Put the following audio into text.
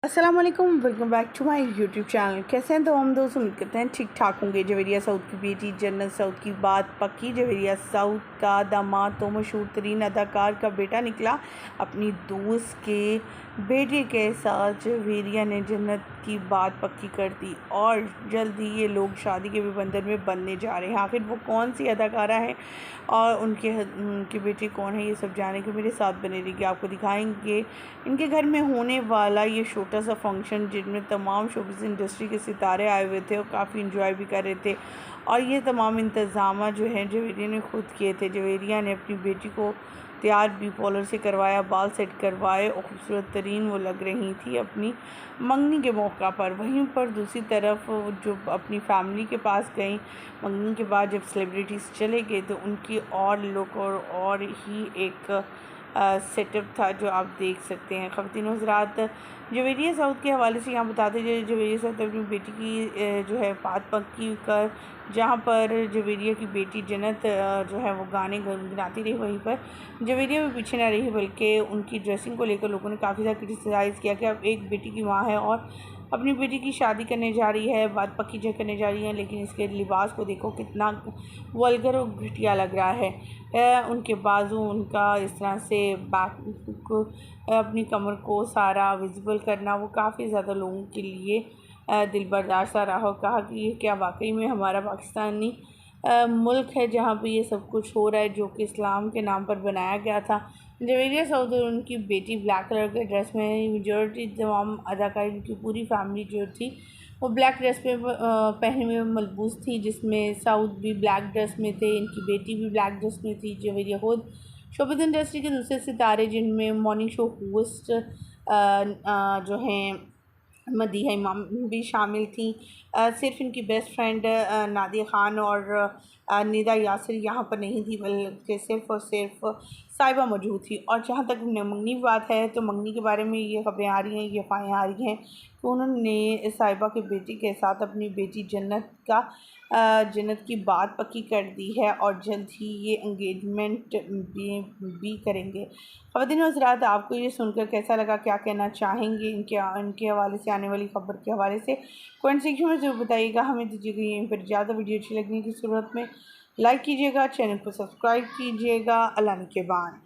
अस्सलाम वालेकुम, welcome back to my YouTube channel. कैसे हैं तो हम दोस्त, उम्मीद करते हैं ठीक ठाक होंगे। जवेरिया साउथ की बेटी जन्नत साउथ की बात पक्की। जवेरिया साउथ का दामाद तो मशहूर तरीन अदाकार का बेटा निकला। अपनी दोस्त के बेटे के साथ जवेरिया ने जन्नत की बात पक्की कर दी और जल्द ही ये लोग शादी के भी बंधन में बनने जा रहे हैं। आखिर वो कौन सी अदाकारा है और उनके बेटे कौन है, ये सब जाने के मेरे साथ बने रहिए। आपको दिखाएंगे इनके घर में होने वाला ये छोटा सा फंक्शन, जिनमें तमाम शोबिज़ इंडस्ट्री के सितारे आए हुए थे और काफ़ी इंजॉय भी कर रहे थे। और ये तमाम इंतज़ाम जो हैं जवेरिया ने खुद किए थे। जवेरिया ने अपनी बेटी को तैयार ब्यूटी पार्लर से करवाया, बाल सेट करवाए और ख़ूबसूरत तरीन वो लग रही थी अपनी मंगनी के मौका पर। वहीं पर दूसरी तरफ जो अपनी फैमिली के पास गई मंगनी के बाद, जब सेलिब्रिटीज़ चले गए तो उनकी और लुक और ही एक सेटअप था जो आप देख सकते हैं। ख़वातीन हज़रात, जवेरिया साउथ के हवाले से यहाँ बताते हैं, जवेरिया साउथ अपनी बेटी की जो है बात पक्की कर, जहाँ पर जवेरिया की बेटी जन्नत जो है वो गाने गुनगुनाती रही, वहीं पर जवेरिया भी पीछे ना रही, बल्कि उनकी ड्रेसिंग को लेकर लोगों ने काफ़ी ज़्यादा क्रिटिसाइज़ किया कि अब एक बेटी की माँ है और अपनी बेटी की शादी करने जा रही है, बात पक्की जो करने जा रही है, लेकिन इसके लिबास को देखो कितना वल्गर और घटिया लग रहा है। उनके बाजू, उनका इस तरह से बैक को, अपनी कमर को सारा विजिबल करना, वो काफ़ी ज़्यादा लोगों के लिए दिल बर्दाश्त रहा। कहा कि ये क्या वाकई में हमारा पाकिस्तानी मुल्क है जहाँ पे ये सब कुछ हो रहा है जो कि इस्लाम के नाम पर बनाया गया था। जवेरिया साउथ और उनकी बेटी ब्लैक कलर के ड्रेस में, मेजॉरिटी तमाम अदाकारी की पूरी फैमिली जो थी वो ब्लैक ड्रेस में पहने हुए मलबूस थी, जिसमें साउथ भी ब्लैक ड्रेस में थे, इनकी बेटी भी ब्लैक ड्रेस में थी। जवेरिया खुद शोबिज़ इंडस्ट्री के दूसरे सितारे, जिनमें मॉर्निंग शो होस्ट जो हैं मदीहा इमाम भी शामिल थी। सिर्फ इनकी बेस्ट फ्रेंड नादिया ख़ान और निदा यासिर यहाँ पर नहीं थी, बल्कि सिर्फ़ और सिर्फ साहिबा मौजूद थी। और जहाँ तक मंगनी की बात है तो मंगनी के बारे में ये खबरें आ रही हैं, ये अफवाहें आ रही हैं कि उन्होंने साहिबा के बेटी के साथ अपनी बेटी जन्नत की बात पक्की कर दी है और जल्द ही ये एंगेजमेंट भी करेंगे। ख़वातीन हज़रात, आपको ये सुनकर कैसा लगा, क्या कहना चाहेंगे इनके हवाले से, आने वाली ख़बर के हवाले से कमेंट सेक्शन में ज़रूर बताइएगा। हमें दीजिएगा यहीं पर ज़्यादा वीडियो अच्छी लगने की सूरत में लाइक कीजिएगा, चैनल को सब्सक्राइब कीजिएगा। अल्लाह निगहबान।